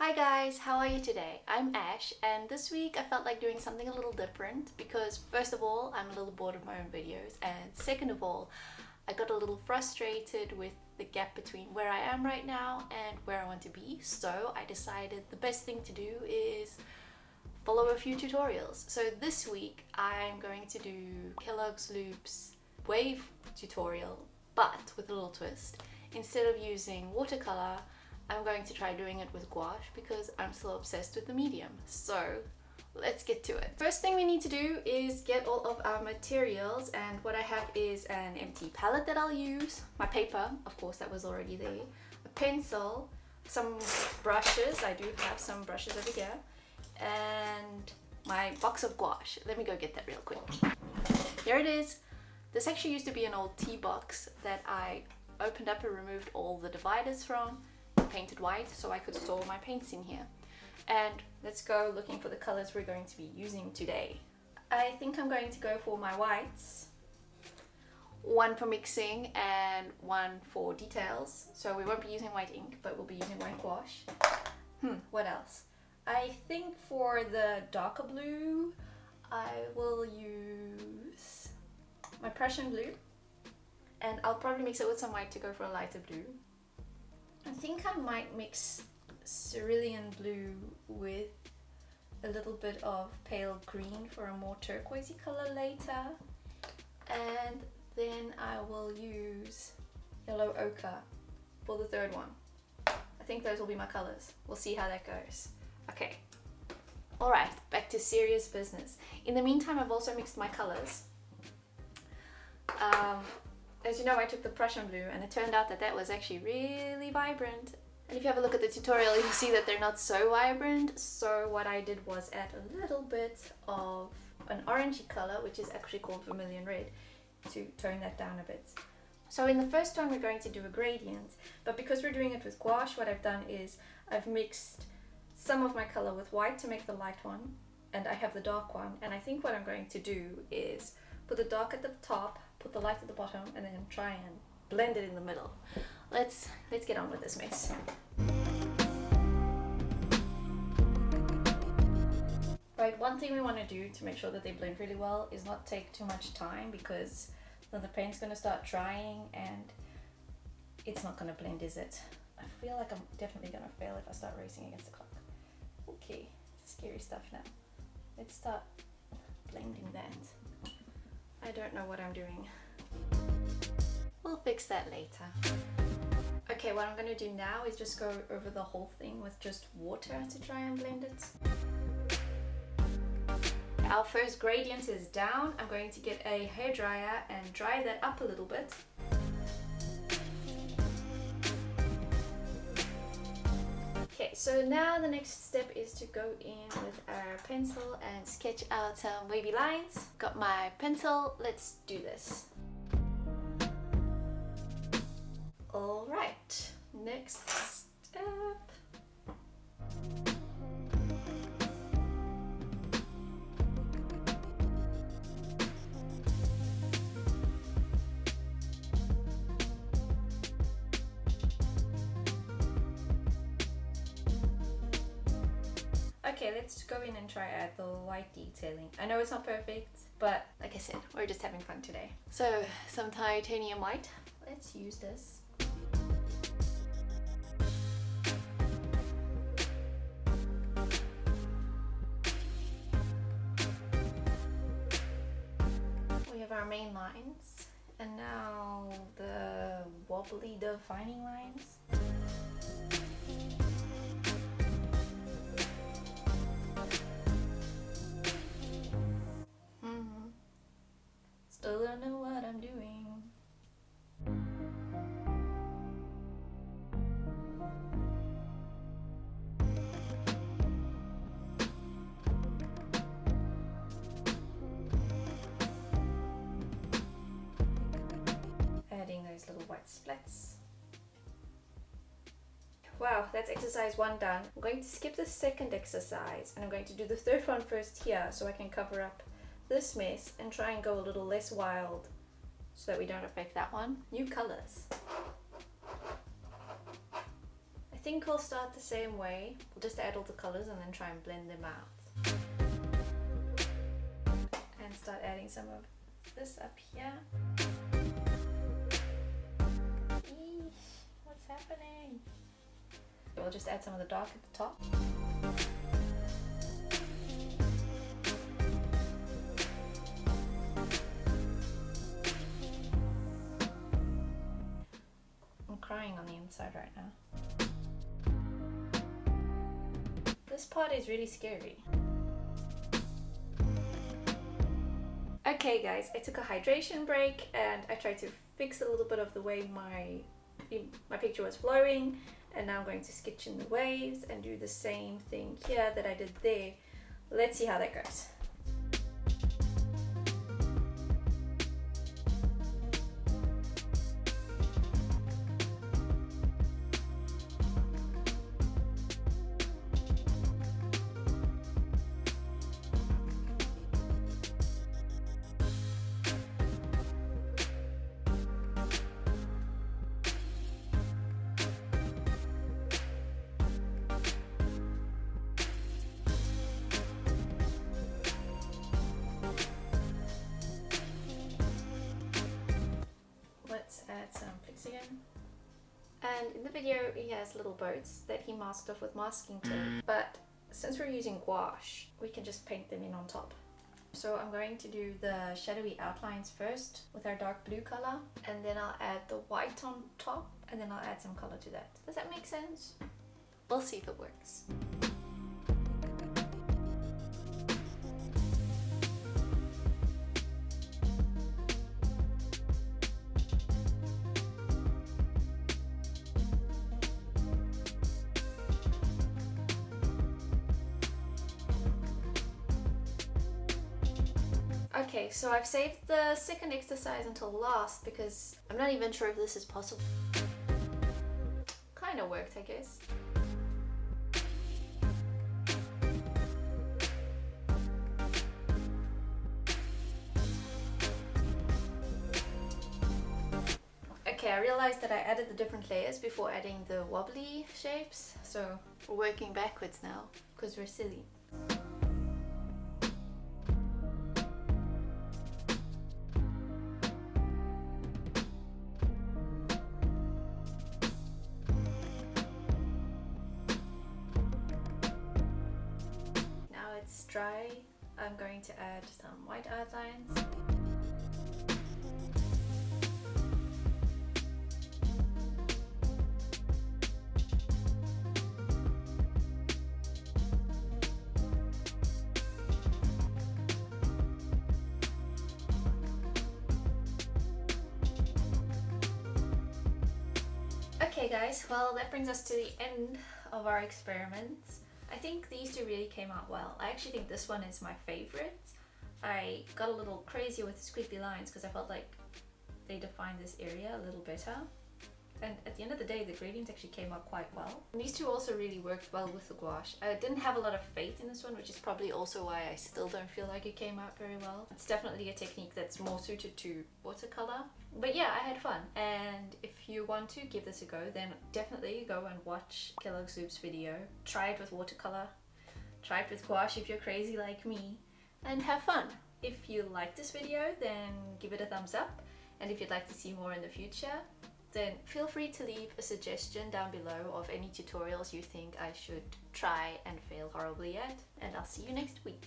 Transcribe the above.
Hi guys, how are you today? I'm Ash, and this week I felt like doing something a little different because first of all, I'm a little bored of my own videos, and second of all, I got a little frustrated with the gap between where I am right now and where I want to be. So I decided the best thing to do is follow a few tutorials. So this week I'm going to do Kelogloops wave tutorial, but with a little twist. Instead of using watercolor, I'm going to try doing it with gouache because I'm still obsessed with the medium. So let's get to it. First thing we need to do is get all of our materials, and what I have is an empty palette that I'll use, my paper, of course that was already there, a pencil, some brushes, I do have some brushes over here, and my box of gouache. Let me go get that real quick. Here it is. This actually used to be an old tea box that I opened up and removed all the dividers from, painted white so I could store my paints in here. And let's go looking for the colors we're going to be using today. I think I'm going to go for my whites, one for mixing and one for details. So we won't be using white ink, but we'll be using white gouache. What else? I think for the darker blue I will use my Prussian blue, and I'll probably mix it with some white to go for a lighter blue. I think I might mix cerulean blue with a little bit of pale green for a more turquoisey color later, and then I will use yellow ochre for the third one. I think those will be my colors. We'll see how that goes. Okay, alright, back to serious business. In the meantime, I've also mixed my colors. As you know, I took the Prussian blue and it turned out that that was actually really vibrant. And if you have a look at the tutorial, you'll see that they're not so vibrant. So what I did was add a little bit of an orangey color, which is actually called vermilion red, to tone that down a bit. So in the first one, we're going to do a gradient, but because we're doing it with gouache, what I've done is I've mixed some of my color with white to make the light one, and I have the dark one. And I think what I'm going to do is put the dark at the top, put the light at the bottom, and then try and blend it in the middle. Let's get on with this mess. Right, one thing we want to do to make sure that they blend really well is not take too much time, because then the paint's going to start drying and it's not going to blend, is it? I feel like I'm definitely going to fail if I start racing against the clock. Okay, scary stuff now. Let's start blending that. I don't know what I'm doing. We'll fix that later. Okay, what I'm going to do now is just go over the whole thing with just water to try and blend it. Our first gradient is down. I'm going to get a hairdryer and dry that up a little bit. Okay, so now the next step is to go in with our pencil and sketch out some wavy lines. Got my pencil, let's do this. Alright, next step. Okay, let's go in and try out the white detailing. I know it's not perfect, but like I said, we're just having fun today. So, some titanium white. Let's use this. We have our main lines, and now the wobbly defining lines. Still don't know what I'm doing. Adding those little white splats. Wow, that's exercise 1 done. I'm going to skip the second exercise and I'm going to do the third one first here so I can cover up this mess and try and go a little less wild so that we don't affect that one. New colors. I think we'll start the same way. We'll just add all the colors and then try and blend them out. And start adding some of this up here. Eesh, what's happening? We'll just add some of the dark at the top. I'm crying on the inside right now. This part is really scary. Okay guys, I took a hydration break and I tried to fix a little bit of the way my picture was flowing, and now I'm going to sketch in the waves and do the same thing here that I did there. Let's see how that goes. Let's add some clicks again. And in the video he has little boats that he masked off with masking tape, but since we're using gouache we can just paint them in on top. So I'm going to do the shadowy outlines first with our dark blue color, and then I'll add the white on top, and then I'll add some color to that. Does that make sense? We'll see if it works. Okay, so I've saved the second exercise until last because I'm not even sure if this is possible. Kinda worked, I guess. Okay, I realized that I added the different layers before adding the wobbly shapes, so we're working backwards now because we're silly. It's dry. I'm going to add some white outlines. Okay guys, well that brings us to the end of our experiments. I think these two really came out well. I actually think this one is my favorite. I got a little crazy with the squiggly lines because I felt like they defined this area a little better. And at the end of the day, the gradient actually came out quite well. And these two also really worked well with the gouache. I didn't have a lot of faith in this one, which is probably also why I still don't feel like it came out very well. It's definitely a technique that's more suited to watercolor. But yeah, I had fun. And if you want to give this a go, then definitely go and watch Kelogloops' video. Try it with watercolor. Try it with gouache if you're crazy like me. And have fun. If you like this video, then give it a thumbs up. And if you'd like to see more in the future, then feel free to leave a suggestion down below of any tutorials you think I should try and fail horribly at. And I'll see you next week.